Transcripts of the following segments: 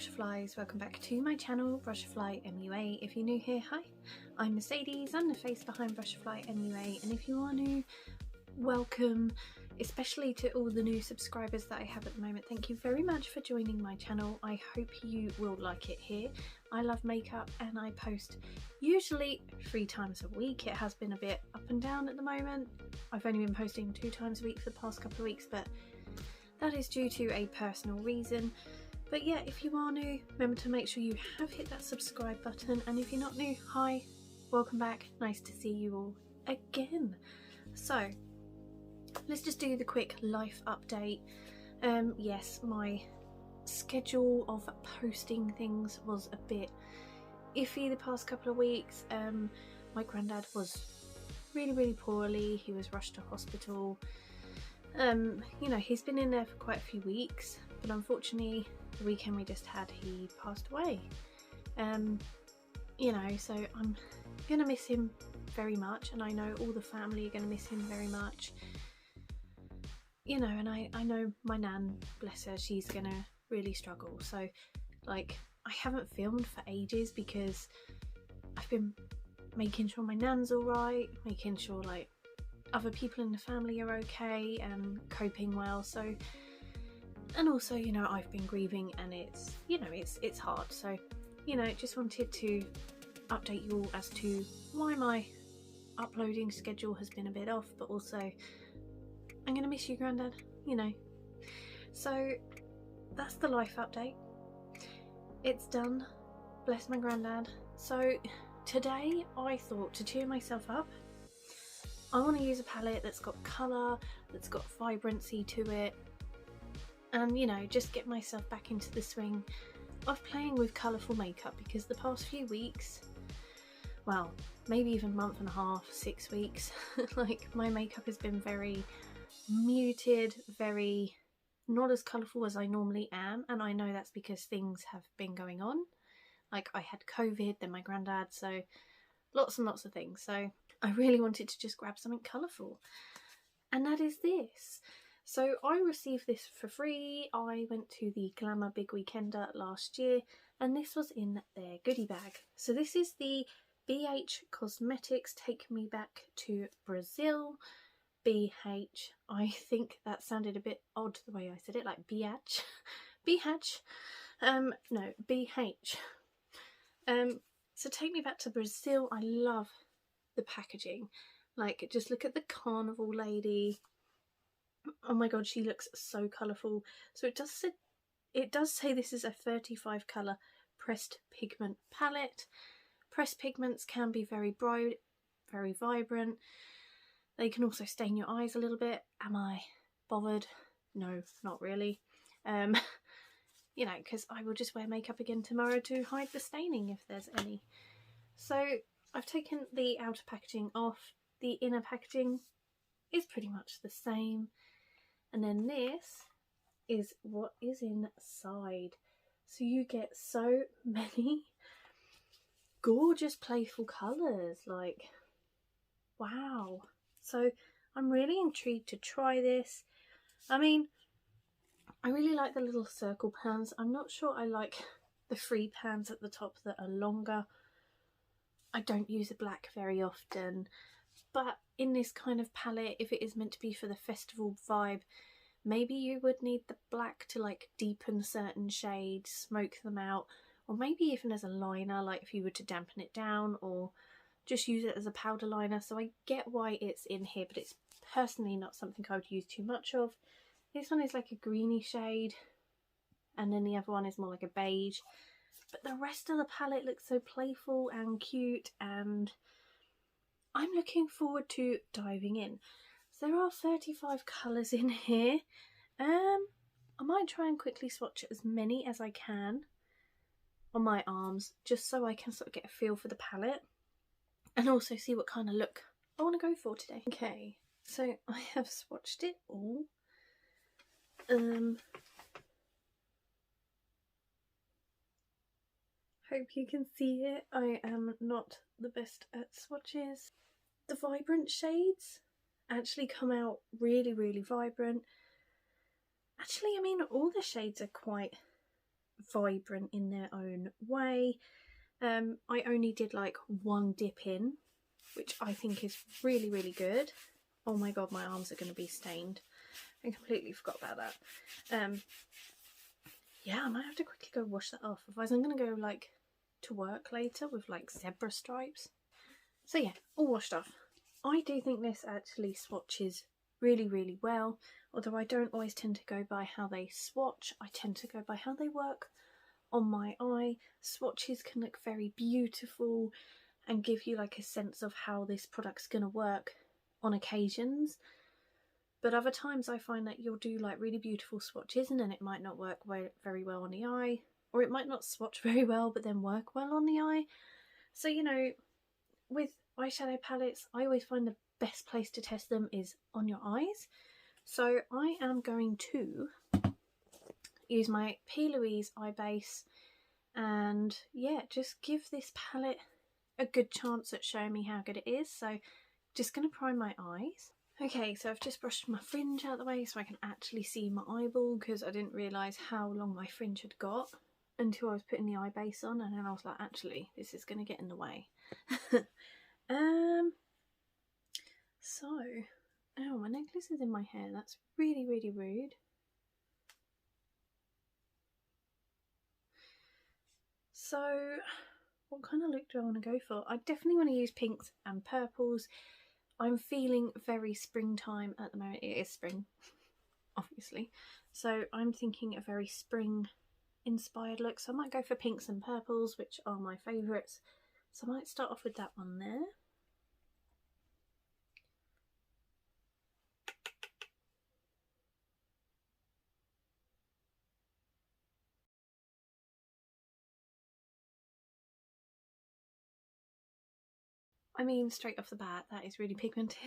Brushflies, welcome back to my channel, Brushfly MUA. If you're new here, hi, I'm Mercedes, I'm the face behind Brushfly MUA, and if you are new, welcome, especially to all the new subscribers that I have at the moment. Thank you very much for joining my channel. I hope you will like it here. I love makeup and I post usually 3 times a week. It has been a bit up and down at the moment. I've only been posting 2 times a week for the past couple of weeks, but that is due to a personal reason. But yeah, if you are new, remember to make sure you have hit that subscribe button, and if you're not new, hi, welcome back, nice to see you all again. So let's just do the quick life update. Yes, my schedule of posting things was a bit iffy the past couple of weeks. My granddad was really poorly. He was rushed to hospital. You know, he's been in there for quite a few weeks, but unfortunately the weekend we just had, he passed away. You know, so I'm gonna miss him very much, and I know all the family are gonna miss him very much. You know, and I know my nan, bless her, she's gonna really struggle. So like, I haven't filmed for ages because I've been making sure my nan's alright, making sure like other people in the family are okay and coping well. So, and also, you know, I've been grieving, and it's, you know, it's hard. So, you know, just wanted to update you all as to why my uploading schedule has been a bit off, but also I'm gonna miss you, Grandad, you know. So that's the life update. It's done. Bless my granddad. So today I thought, to cheer myself up, I want to use a palette that's got colour, that's got vibrancy to it, and, you know, just get myself back into the swing of playing with colourful makeup, because the past few weeks, well, maybe even month and a half, 6 weeks, like, my makeup has been very muted, very not as colourful as I normally am, and I know that's because things have been going on. Like, I had COVID, then my granddad, so lots and lots of things. So I really wanted to just grab something colourful, and that is this. So I received this for free. I went to the Glamour Big Weekender last year, and this was in their goodie bag. So this is the BH Cosmetics Take Me Back to Brazil. BH, I think that sounded a bit odd the way I said it, like BH. BH. No, BH. So Take Me Back to Brazil. I love the packaging. Like, just look at the carnival lady. Oh my god, she looks so colourful. So it does say this is a 35 colour pressed pigment palette. Pressed pigments can be very bright, very vibrant. They can also stain your eyes a little bit. Am I bothered? No, not really. You know, because I will just wear makeup again tomorrow to hide the staining if there's any. So I've taken the outer packaging off. The inner packaging is pretty much the same. And then this is what is inside. So you get so many gorgeous playful colours. Like, wow. So I'm really intrigued to try this. I mean, I really like the little circle pans. I'm not sure I like the free pans at the top that are longer. I don't use a black very often, but in this kind of palette, if it is meant to be for the festival vibe, maybe you would need the black to like deepen certain shades, smoke them out, or maybe even as a liner, like if you were to dampen it down, or just use it as a powder liner. So I get why it's in here, but it's personally not something I would use too much of. This one is like a greeny shade, and then the other one is more like a beige. But the rest of the palette looks so playful and cute, and I'm looking forward to diving in. So there are 35 colours in here. I might try and quickly swatch as many as I can on my arms, just so I can sort of get a feel for the palette, and also see what kind of look I want to go for today. Okay, so I have swatched it all. Hope you can see it. I am not the best at swatches. The vibrant shades actually come out really vibrant. Actually, I mean, all the shades are quite vibrant in their own way. I only did like one dip in, which I think is really, really good. Oh my god, my arms are going to be stained. I completely forgot about that. Yeah, I might have to quickly go wash that off, otherwise I'm going to go like to work later with like zebra stripes. So yeah, all washed off. I do think this actually swatches really, really well, although I don't always tend to go by how they swatch. I tend to go by how they work on my eye. Swatches can look very beautiful and give you like a sense of how this product's going to work on occasions, but other times I find that you'll do like really beautiful swatches and then it might not work very well on the eye, or it might not swatch very well but then work well on the eye. So, you know, with eyeshadow palettes, I always find the best place to test them is on your eyes. So I am going to use my P. Louise eye base and yeah, just give this palette a good chance at showing me how good it is. So just going to prime my eyes. Okay, so I've just brushed my fringe out of the way so I can actually see my eyeball, because I didn't realise how long my fringe had got until I was putting the eye base on, and then I was like, actually, this is going to get in the way. So, oh, my necklace is in my hair. That's really, really rude. So, what kind of look do I want to go for? I definitely want to use pinks and purples. I'm feeling very springtime at the moment. It is spring, obviously. So I'm thinking a very spring inspired look. So I might go for pinks and purples, which are my favourites. So I might start off with that one there. I mean, straight off the bat, that is really pigmented.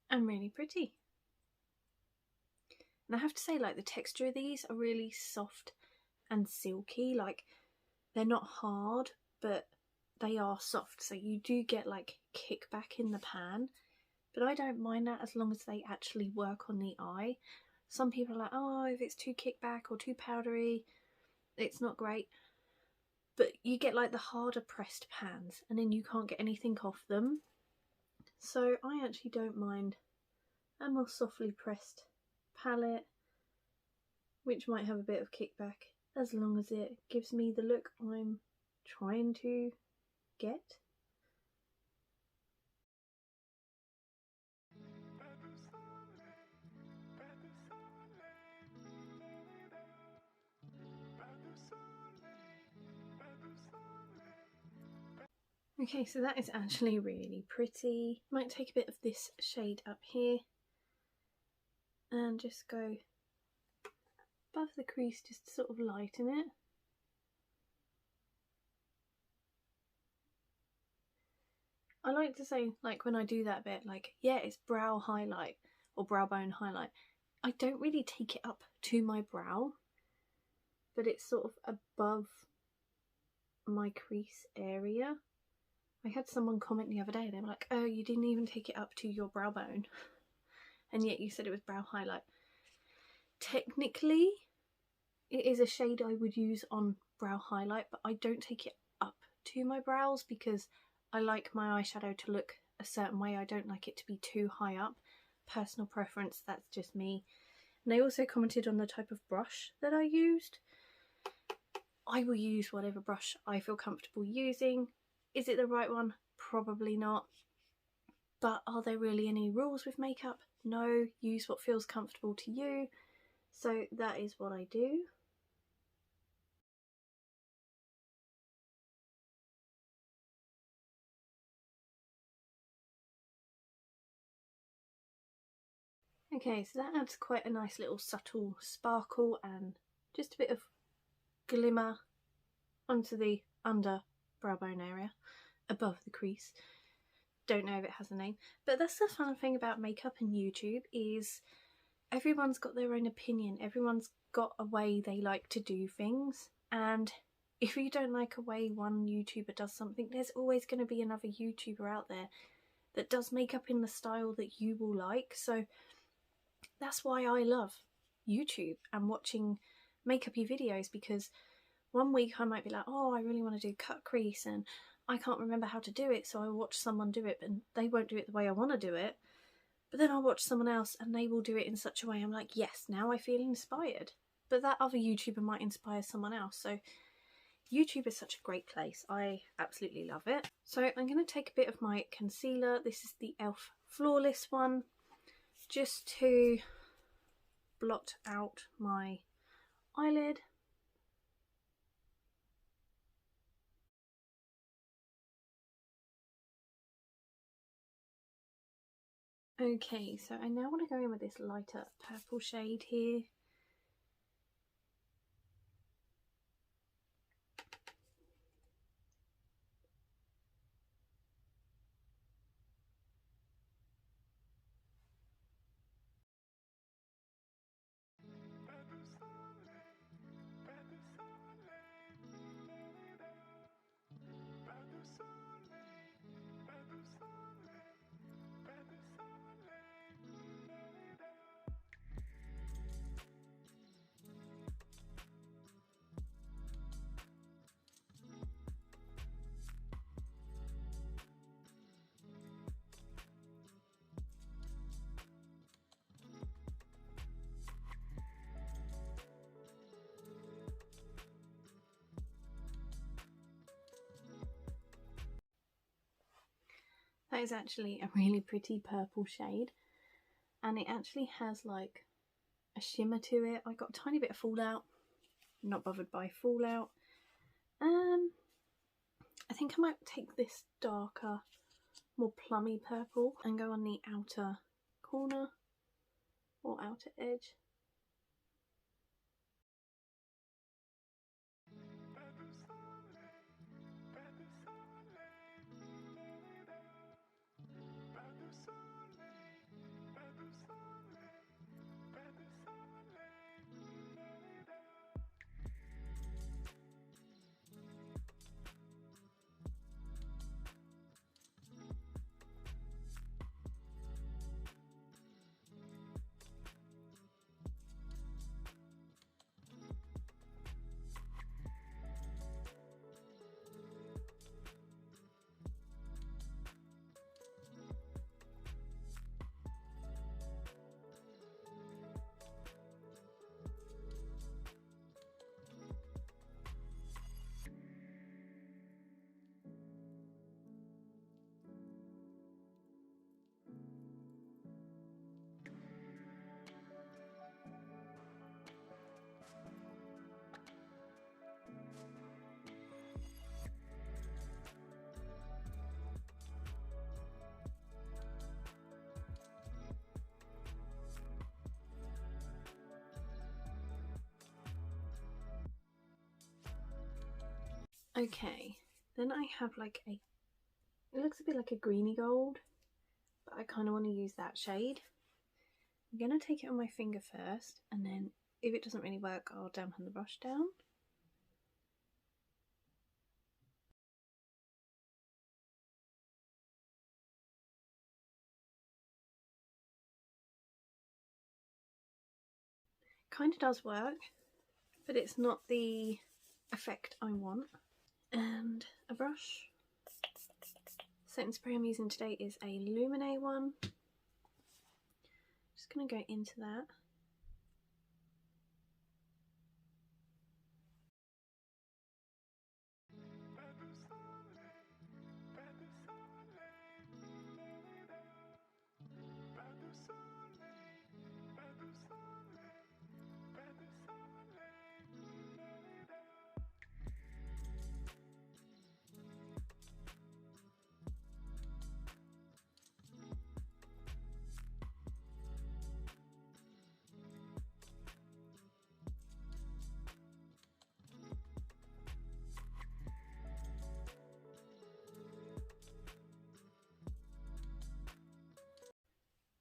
And really pretty. And I have to say, like, the texture of these are really soft and silky. Like, they're not hard, but they are soft. So you do get, like, kickback in the pan. But I don't mind that as long as they actually work on the eye. Some people are like, oh, if it's too kickback or too powdery, it's not great. But you get like the harder pressed pans and then you can't get anything off them. So I actually don't mind a more softly pressed palette, which might have a bit of kickback, as long as it gives me the look I'm trying to get. Okay, so that is actually really pretty. Might take a bit of this shade up here and just go above the crease just to sort of lighten it. I like to say, like, when I do that bit, like, yeah, it's brow highlight or brow bone highlight. I don't really take it up to my brow, but it's sort of above my crease area. I had someone comment the other day, they were like, oh, you didn't even take it up to your brow bone, and yet you said it was brow highlight. Technically, it is a shade I would use on brow highlight, but I don't take it up to my brows because I like my eyeshadow to look a certain way. I don't like it to be too high up. Personal preference, that's just me. And they also commented on the type of brush that I used. I will use whatever brush I feel comfortable using. Is it the right one? Probably not. But are there really any rules with makeup? No, use what feels comfortable to you. So that is what I do. Okay, so that adds quite a nice little subtle sparkle and just a bit of glimmer onto the under brow bone area, above the crease. Don't know if it has a name, but that's the fun thing about makeup and YouTube, is everyone's got their own opinion. Everyone's got a way they like to do things, and if you don't like a way one YouTuber does something, there's always going to be another YouTuber out there that does makeup in the style that you will like. So that's why I love YouTube and watching makeup-y videos, because one week I might be like, oh, I really want to do cut crease and I can't remember how to do it, so I watch someone do it, and they won't do it the way I want to do it. But then I'll watch someone else and they will do it in such a way I'm like, yes, now I feel inspired. But that other YouTuber might inspire someone else. So YouTube is such a great place. I absolutely love it. So I'm going to take a bit of my concealer. This is the e.l.f. Flawless one, just to blot out my eyelid. Okay, so I now want to go in with this lighter purple shade here. That is actually a really pretty purple shade, and it actually has like a shimmer to it. I got a tiny bit of fallout, not bothered by fallout. I think I might take this darker, more plummy purple and go on the outer corner or outer edge. Okay, then I have like it looks a bit like a greeny gold, but I kind of want to use that shade. I'm going to take it on my finger first, and then if it doesn't really work, I'll dampen the brush down. Kind of does work, but it's not the effect I want. And a brush. Setting spray I'm using today is a Lumine one. Just going to go into that.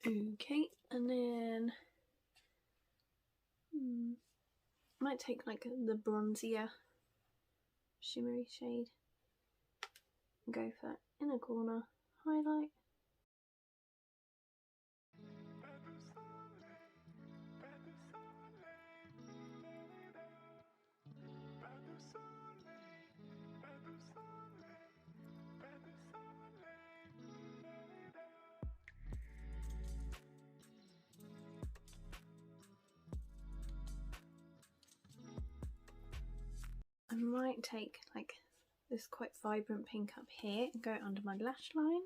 Okay, and then I might take like the bronzier shimmery shade and go for inner corner highlight. I might take like this quite vibrant pink up here and go under my lash line.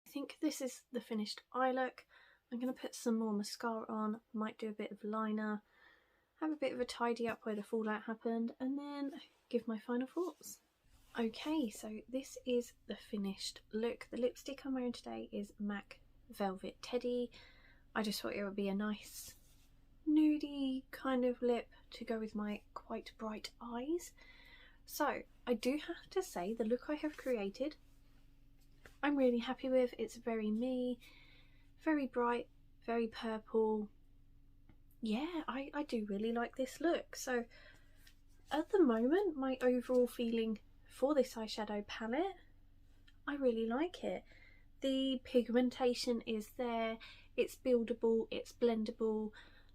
I think this is the finished eye look. I'm going to put some more mascara on, might do a bit of liner, have a bit of a tidy up where the fallout happened, and then give my final thoughts. Okay, so this is the finished look. The lipstick I'm wearing today is MAC Velvet Teddy. I just thought it would be a nice nudie kind of lip to go with my quite bright eyes. So I do have to say the look I have created I'm really happy with. It's very me, very bright, very purple. Yeah, I do really like this look. So at the moment, my overall feeling for this eyeshadow palette, I really like it. The pigmentation is there, it's buildable, it's blendable.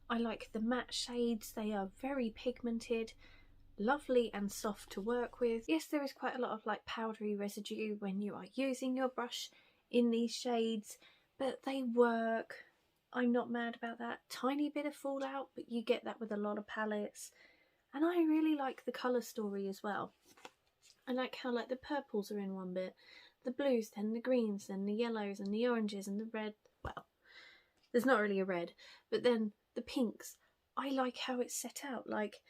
I like the matte shades, they are very pigmented, lovely and soft to work with. Yes, there is quite a lot of like powdery residue when you are using your brush in these shades, but they work. I'm not mad about that. Tiny bit of fallout, but you get that with a lot of palettes. And I really like the colour story as well. I like how like the purples are in one bit, the blues, then the greens, then the yellows and the oranges and the red. Well, there's not really a red, but then the pinks. I like how it's set out. Like,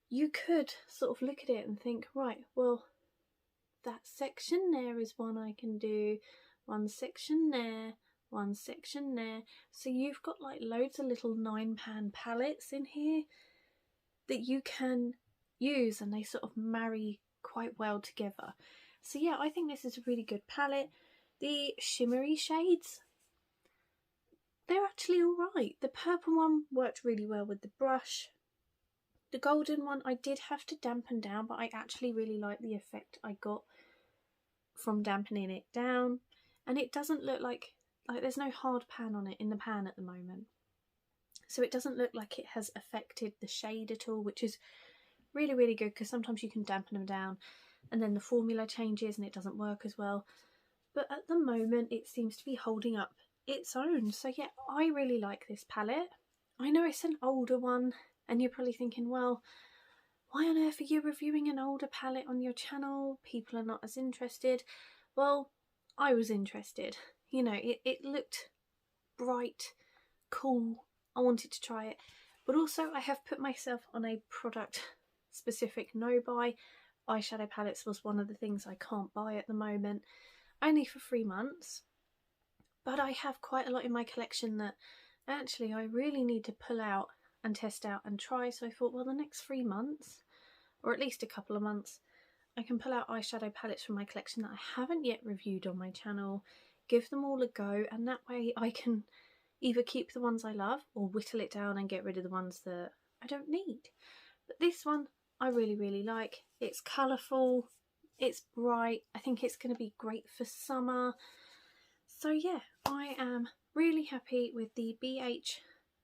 you could sort of look at it and think, right, well, that section there is one I can do, one section there, one section there. So you've got like loads of little 9-pan palettes in here that you can use, and they sort of marry quite well together. So yeah, I think this is a really good palette. The shimmery shades, they're actually alright. The purple one worked really well with the brush. The golden one I did have to dampen down, but I actually really like the effect I got from dampening it down. And it doesn't look like there's no hard pan on it in the pan at the moment. So it doesn't look like it has affected the shade at all, which is really, really good, because sometimes you can dampen them down and then the formula changes and it doesn't work as well. But at the moment it seems to be holding up its own. So yeah, I really like this palette. I know it's an older one, and you're probably thinking, well, why on earth are you reviewing an older palette on your channel? People are not as interested. Well, I was interested. You know, it looked bright, cool. I wanted to try it. But also I have put myself on a product specific no buy. Eyeshadow palettes was one of the things I can't buy at the moment. Only for 3 months. But I have quite a lot in my collection that actually I really need to pull out and test out and try. So I thought, well, the next 3 months, or at least a couple of months, I can pull out eyeshadow palettes from my collection that I haven't yet reviewed on my channel, give them all a go, and that way I can either keep the ones I love or whittle it down and get rid of the ones that I don't need. But this one I really, really like. It's colourful, it's bright. I think it's going to be great for summer. So yeah, I am really happy with the BH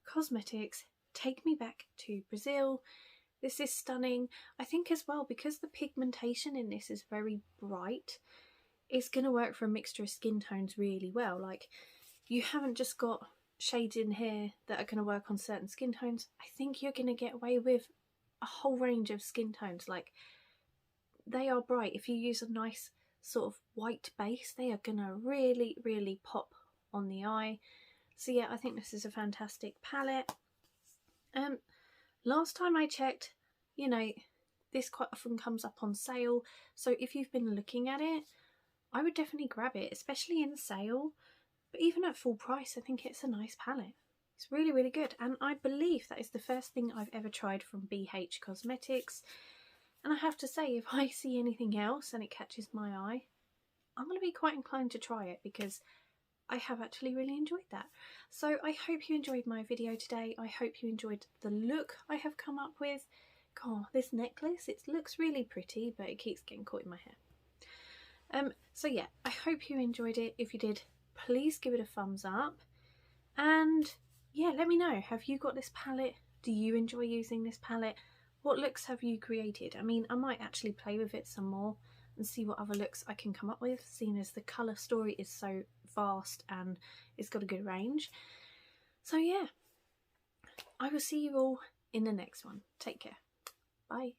Cosmetics Take Me Back to Brazil. This is stunning. I think as well, because the pigmentation in this is very bright, it's going to work for a mixture of skin tones really well. Like, you haven't just got shades in here that are going to work on certain skin tones. I think you're going to get away with a whole range of skin tones. Like, they are bright. If you use a nice sort of white base, they are going to really, really pop on the eye. So yeah, I think this is a fantastic palette. Last time I checked, you know, this quite often comes up on sale, so if you've been looking at it, I would definitely grab it, especially in sale. But even at full price, I think it's a nice palette. It's really, really good, and I believe that is the first thing I've ever tried from BH Cosmetics. And I have to say, if I see anything else and it catches my eye, I'm going to be quite inclined to try it, because I have actually really enjoyed that. So I hope you enjoyed my video today. I hope you enjoyed the look I have come up with. God, this necklace, it looks really pretty, but it keeps getting caught in my hair. So yeah, I hope you enjoyed it. If you did, please give it a thumbs up. And yeah, let me know, have you got this palette? Do you enjoy using this palette? What looks have you created? I mean, I might actually play with it some more and see what other looks I can come up with, seeing as the colour story is so vast and it's got a good range. So yeah, I will see you all in the next one. Take care. Bye.